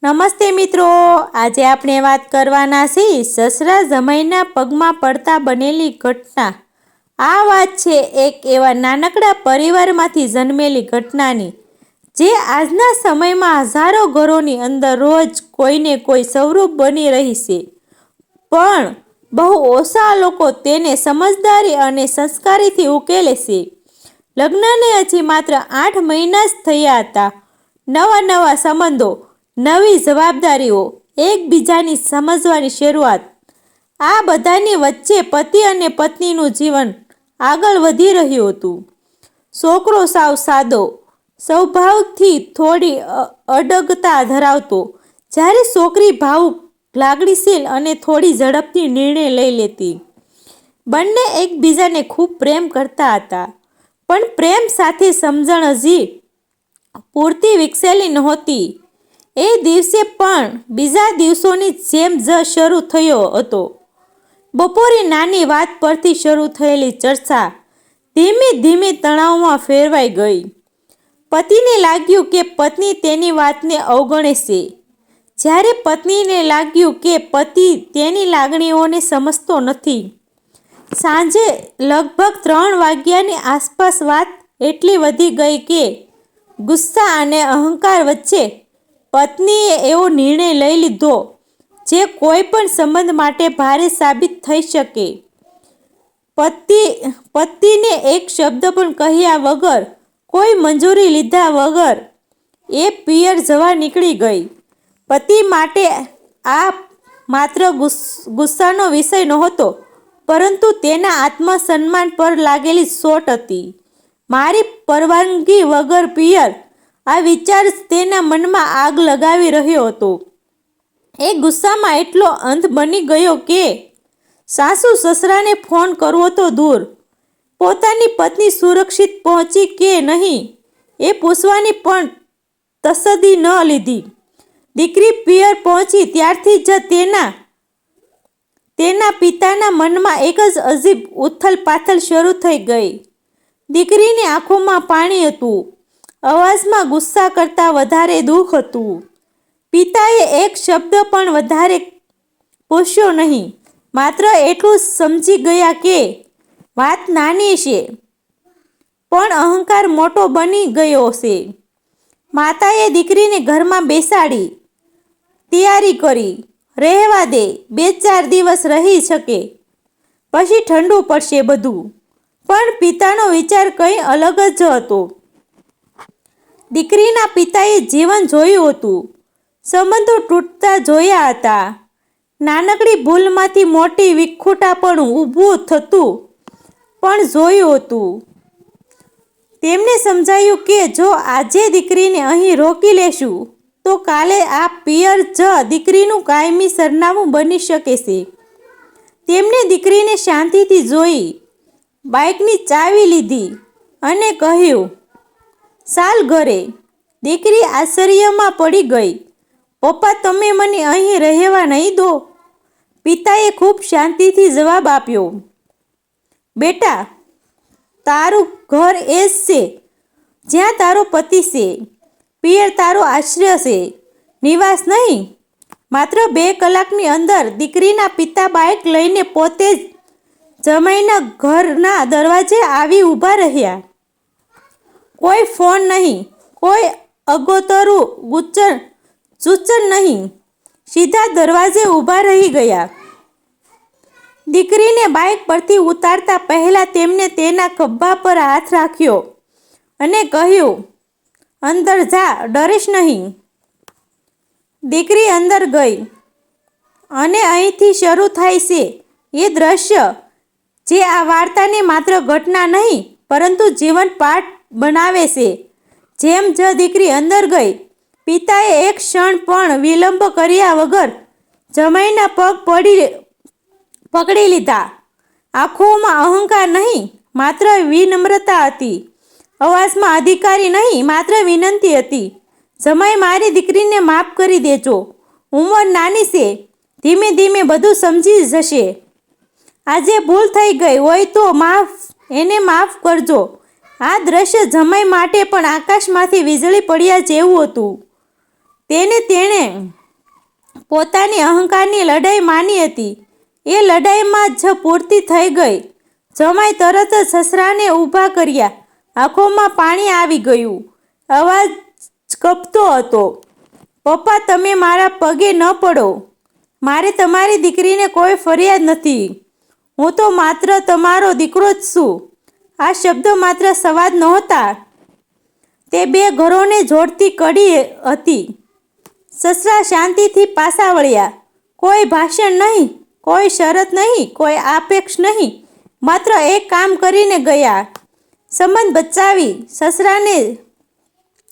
નમસ્તે મિત્રો, આજે આપણે વાત કરવાના છીએ સસરા જમાઈના પગમાં પડતા બનેલી ઘટના। આ વાત છે એક એવા નાનકડા પરિવારમાંથી જન્મેલી ઘટનાની, જે આજના સમયમાં હજારો ઘરોની અંદર રોજ કોઈને કોઈ સ્વરૂપ બની રહી છે, પણ બહુ ઓછા લોકો તેને સમજદારી અને સંસ્કારીથી ઉકેલે છે। લગ્નને હજી માત્ર 8 મહિના જ થયા હતા। નવા નવા સંબંધો, નવી જવાબદારીઓ, એકબીજાની સમજવાની શરૂઆત, આ બધાની વચ્ચે પતિ અને પત્નીનું જીવન આગળ વધી રહ્યું હતું। છોકરો સાવ સાદો, સ્વભાવથી થોડી અડગતા ધરાવતો, જ્યારે છોકરી ભાવુક, લાગણીશીલ અને થોડી ઝડપથી નિર્ણય લઈ લેતી। બંને એકબીજાને ખૂબ પ્રેમ કરતા હતા, પણ પ્રેમ સાથે સમજણ હજી પૂરતી વિકસેલી નહોતી। એ દિવસે પણ બીજા દિવસોની જેમ જ શરૂ થયો હતો। બપોરે નાની વાત પરથી શરૂ થયેલી ચર્ચા ધીમે ધીમે તણાવમાં ફેરવાઈ ગઈ। પતિને લાગ્યું કે પત્ની તેની વાતને અવગણે છે, જ્યારે પત્નીને લાગ્યું કે પતિ તેની લાગણીઓને સમજતો નથી। સાંજે લગભગ 3 વાગ્યાની આસપાસ વાત એટલી વધી ગઈ કે ગુસ્સા અને અહંકાર વચ્ચે પત્નીએ એવો નિર્ણય લઈ લીધો જે કોઈ પણ સંબંધ માટે ભારે સાબિત થઈ શકે। પતિને એક શબ્દ પણ કહ્યા વગર, કોઈ મંજૂરી લીધા વગર એ પિયર જવા નીકળી ગઈ। પતિ માટે આ માત્ર ગુસ્સાનો વિષય નહોતો, પરંતુ તેના આત્મસન્માન પર લાગેલી ચોટ હતી। મારી પરવાનગી વગર પિયર, આ વિચાર જ તેના મનમાં આગ લગાવી રહ્યો હતો। એ ગુસ્સામાં એટલો અંધ બની ગયો કે સાસુ સસરાને ફોન કરવો તો દૂર, પોતાની પત્ની સુરક્ષિત પહોંચી કે નહીં એ પૂછવાની પણ તસ્દી ન લીધી। દીકરી પિયર પહોંચી ત્યારથી જ તેના પિતાના મનમાં એક જ અજીબ ઉથલ-પાથલ શરૂ થઈ ગઈ। દીકરીની આંખોમાં પાણી હતું, અવાજમાં ગુસ્સા કરતાં વધારે દુઃખ હતું। પિતાએ એક શબ્દ પણ વધારે પૂછ્યો નહીં, માત્ર એટલું જ સમજી ગયા કે વાત નાની છે, પણ અહંકાર મોટો બની ગયો છે। માતાએ દીકરીને ઘરમાં બેસાડી, તૈયારી કરી, રહેવા દે, 2-4 દિવસ રહી શકે, પછી ઠંડુ પડશે બધું। પણ પિતાનો વિચાર કંઈ અલગ જ હતો। દીકરીના પિતાએ જીવન જોયું હતું, સંબંધો તૂટતા જોયા હતા, નાનકડી ભૂલમાંથી મોટી વિખૂટાપણું ઊભું થતું પણ જોયું હતું। તેમને સમજાયું કે જો આજે દીકરીને અહીં રોકી લેશું, તો કાલે આ પિયર જ દીકરીનું કાયમી સરનામું બની શકે છે। તેમણે દીકરીને શાંતિથી જોઈ, બાઇકની ચાવી લીધી અને કહ્યું, "ચાલ ઘરે." દીકરી આશ્ચર્યમાં પડી ગઈ, "પપ્પા, તમે મને અહીં રહેવા નહીં દો?" પિતાએ ખૂબ શાંતિથી જવાબ આપ્યો, "બેટા, તારું ઘર એ જ છે જ્યાં તારો પતિ છે। પિયર તારો આશ્રય છે, નિવાસ નહીં." માત્ર 2 કલાકની અંદર દીકરીના પિતા બાઇક લઈને પોતે જ જમાઈના ઘરના દરવાજે આવી ઊભા રહ્યા। કોઈ ફોન નહીં, કોઈ આગોતરું સૂચન નહીં, સીધા દરવાજે ઊભા રહી ગયા। દીકરીને બાઇક પરથી ઉતારતા પહેલા તેમણે તેના ખભા પર હાથ રાખ્યો અને કહ્યું, "અંદર જા, ડરીશ નહીં." દીકરી અંદર ગઈ, અને અહીંથી શરૂ થાય છે એ દ્રશ્ય જે આ વાર્તાને માત્ર ઘટના નહીં, પરંતુ જીવન પાઠ બનાવે છે। જેમ જ દીકરી અંદર ગઈ, પિતાએ એક ક્ષણ પણ વિલંબ કર્યા વગર જમાઈના પગ પકડી લીધા। આંખોમાં અહંકાર નહીં, માત્ર વિનમ્રતા હતી, અવાજમાં અધિકારી નહીં, માત્ર વિનંતી હતી, "જમાઈ, મારી દીકરીને માફ કરી દેજો, ઉંમર નાની છે, ધીમે ધીમે બધું સમજી જશે। આજે ભૂલ થઈ ગઈ હોય તો એને માફ કરજો." આ દ્રશ્ય જમાઈ માટે પણ આકાશમાંથી વીજળી પડ્યા જેવું હતું। તેણે પોતાની અહંકારની લડાઈ માની હતી. એ લડાઈમાં જ પૂર્તિ થઈ ગઈ. જમાઈ તરત જ સસરાને ઊભા કર્યા. આંખોમાં પાણી આવી ગયું. અવાજ કપતો હતો. પપ્પા, તમે મારા પગે ન પડો. મારે તમારી દીકરીને કોઈ ફરિયાદ નથી. હું તો માત્ર તમારો દીકરો જ છું. આ શબ્દો માત્ર સંવાદ નહોતા, તે બે ઘરોને જોડતી કડી હતી. સસરા શાંતિથી પાછા વળ્યા. કોઈ ભાષણ નહીં, કોઈ શરત નહીં, કોઈ આક્ષેપ નહીં, માત્ર એક કામ કરીને ગયા, સંબંધ બચાવી.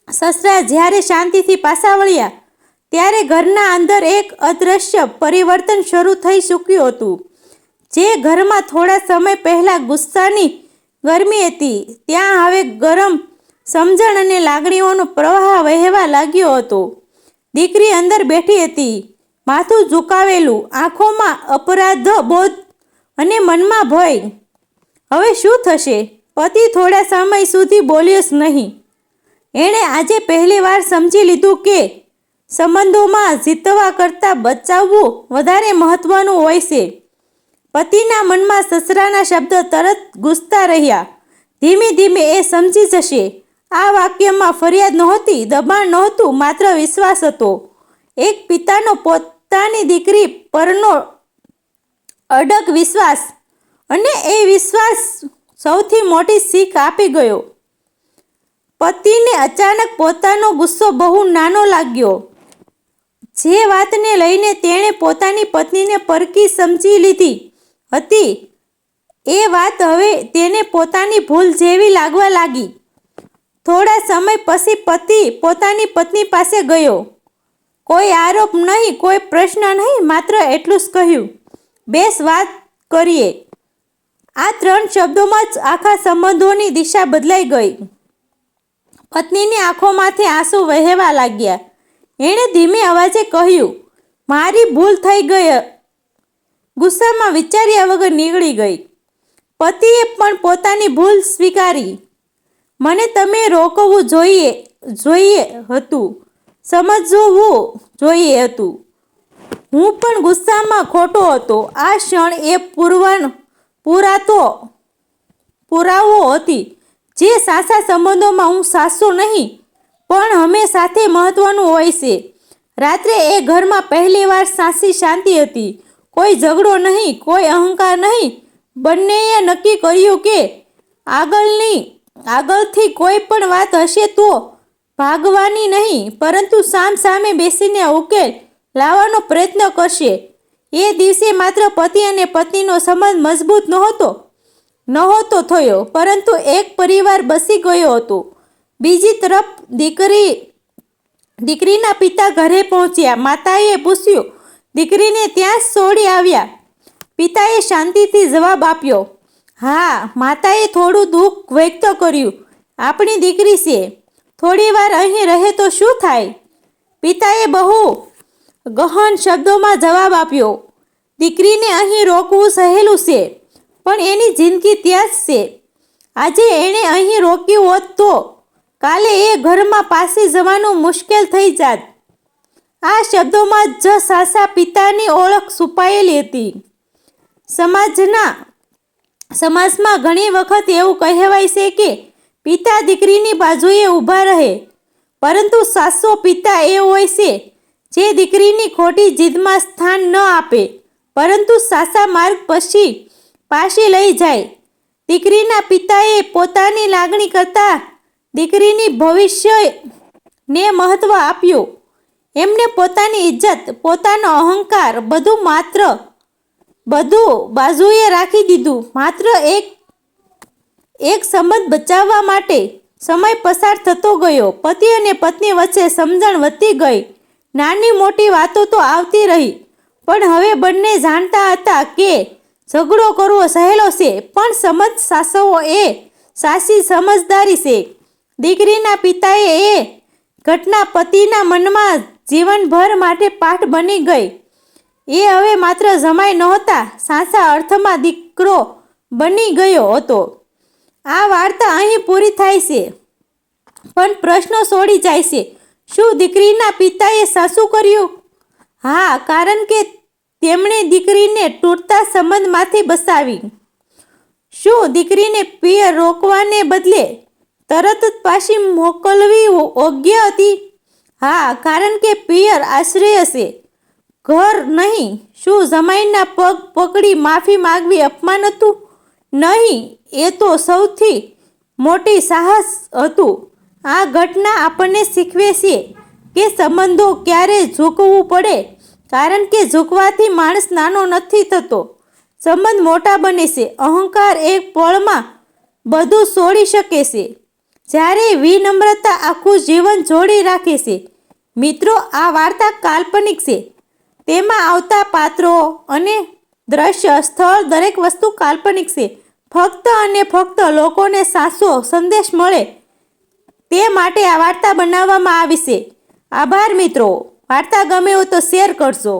સસરા જ્યારે શાંતિથી પાછા વળ્યા ત્યારે ઘરના અંદર એક અદૃશ્ય પરિવર્તન શરૂ થઈ ચૂક્યું હતું. જે ઘરમાં થોડા સમય પહેલા ગુસ્સાની ગરમી હતી, ત્યાં હવે ગરમ સમજણ અને લાગણીઓનો પ્રવાહ વહેવા લાગ્યો હતો. દીકરી અંદર બેઠી હતી, માથું ઝુકાવેલું, આંખોમાં અપરાધ બોધ અને મનમાં ભય. હવે શું થશે? પતિ થોડા સમય સુધી બોલ્યો જ નહીં. એણે આજે પહેલીવાર સમજી લીધું કે સંબંધોમાં જીતવા કરતાં બચાવવું વધારે મહત્વનું હોય છે. પતિના મનમાં સસરાના શબ્દ તરત ગૂંજતા રહ્યા. ધીમે ધીમે એ સમજી જશે. આ વાક્યમાં ફરિયાદ નહોતી, દબાણ નહોતું, માત્ર વિશ્વાસ હતો. એક પિતાનો પોતાની દીકરી પરનો અડગ વિશ્વાસ, અને એ વિશ્વાસ સૌથી મોટી શીખ આપી ગયો. પતિને અચાનક પોતાનો ગુસ્સો બહુ નાનો લાગ્યો. જે વાતને લઈને તેણે પોતાની પત્નીને પરખી સમજી લીધી હતી, એ વાત હવે તેને પોતાની ભૂલ જેવી લાગવા લાગી. થોડા સમય પછી પતિ પોતાની પત્ની પાસે ગયો. કોઈ આરોપ નહીં, કોઈ પ્રશ્ન નહીં, માત્ર એટલું જ કહ્યું, બેસ વાત કરીએ. આ 3 શબ્દોમાં જ આખા સંબંધોની દિશા બદલાઈ ગઈ. પત્નીની આંખોમાંથી આંસુ વહેવા લાગ્યા. એણે ધીમે અવાજે કહ્યું, મારી ભૂલ થઈ ગઈ. ગુસ્સામાં વિચાર્યા વગર નીકળી ગઈ. પતિએ પણ પોતાની ભૂલ સ્વીકારી. મને તમે રોકવું જોઈએ હતું, સમજવું જોઈએ હતું. હું પણ ગુસ્સામાં ખોટો હતો. આ ક્ષણ એ પુરાવો હતી જે સાચા સંબંધોમાં હું સાચો નહીં, પણ હંમેશા સાથે મહત્વનું હોય છે. રાત્રે એ ઘરમાં પહેલીવાર સાચી શાંતિ હતી. કોઈ ઝઘડો નહીં, કોઈ અહંકાર નહીં. બંનેએ નક્કી કર્યું કે આગળથી કોઈ પણ વાત હશે તો ભાગવાની નહીં, પરંતુ સામે બેસીને ઉકેલ લાવવાનો પ્રયત્ન કરશે. એ દિવસે માત્ર પતિ અને પત્નીનો સંબંધ મજબૂત નહોતો થયો, પરંતુ એક પરિવાર બસી ગયો હતો. બીજી તરફ દીકરીના પિતા ઘરે પહોંચ્યા. માતાએ પૂછ્યું, દીકરીને ત્યાં જ છોડી આવ્યા? પિતાએ શાંતિથી જવાબ આપ્યો, હા. માતાએ થોડું દુઃખ વ્યક્ત કર્યું, આપણી દીકરી છે, થોડી વાર અહીં રહે તો શું થાય? પિતાએ બહુ ગહન શબ્દોમાં જવાબ આપ્યો, દીકરીને અહીં રોકવું સહેલું છે, પણ એની જિંદગી ત્યાં જ છે. આજે એણે અહીં રોક્યું હોત તો કાલે એ ઘરમાં પાછી જવાનું મુશ્કેલ થઈ જાત. આ શબ્દોમાં જ સાચા પિતાની ઓળખ છુપાયેલી હતી. સમાજમાં ઘણી વખત એવું કહેવાય છે કે પિતા દીકરીની બાજુએ ઊભા રહે, પરંતુ સાચો પિતા એ હોય છે જે દીકરીની ખોટી જીદમાં સ્થાન ન આપે, પરંતુ સાચા માર્ગ પાછી લઈ જાય. દીકરીના પિતાએ પોતાની લાગણી કરતાં દીકરીની ભવિષ્યને મહત્વ આપ્યું. એમને પોતાની ઇજ્જત, પોતાનો અહંકાર, બધું બાજુએ રાખી દીધું, માત્ર એક સંબંધ બચાવવા માટે. સમય પસાર થતો ગયો. પતિ અને પત્ની વચ્ચે સમજણ વધતી ગઈ. નાની મોટી વાતો તો આવતી રહી, પણ હવે બંને જાણતા હતા કે ઝઘડો કરવો સહેલો છે, પણ સમજ સાચવવો એ સાચી સમજદારી છે. દીકરીના પિતાએ એ ઘટના પતિના મનમાં જીવનભર માટે પાઠ બની ગઈ. એ હવે માત્ર જમાઈ નહોતા, સાચા અર્થમાં દીકરો બની ગયો હતો. આ વાર્તા અહીં પૂરી થાય છે, પણ પ્રશ્નો છોડી જાય છે. શું દીકરીના પિતાએ સાચું કર્યું? હા, કારણ કે તેમણે દીકરીને તૂટતા સંબંધમાંથી બચાવી. શું દીકરીને પિયર રોકવાને બદલે તરત જ પાછી મોકલવી યોગ્ય હતી? હા, કારણ કે પિયર આશ્રય છે, ઘર નહીં. શું જમાઈના પગ પકડી માફી માંગવી અપમાન હતું? નહીં, એ તો સૌથી મોટી સાહસ હતું. આ ઘટના આપણને શીખવે છે કે સંબંધો ક્યારે ઝૂકવું પડે, કારણ કે ઝૂકવાથી માણસ નાનો નથી થતો, સંબંધ મોટા બને છે. અહંકાર એક પળમાં બધું છોડી શકે છે, જ્યારે વિનમ્રતા આખું જીવન જોડી રાખે છે. મિત્રો, આ વાર્તા કાલ્પનિક છે. તેમાં આવતા પાત્રો અને દ્રશ્ય, સ્થળ, દરેક વસ્તુ કાલ્પનિક છે. ફક્ત અને ફક્ત લોકોને સાચો સંદેશ મળે તે માટે આ વાર્તા બનાવવામાં આવી છે. આભાર મિત્રો. વાર્તા ગમે હોય તો શેર કરજો.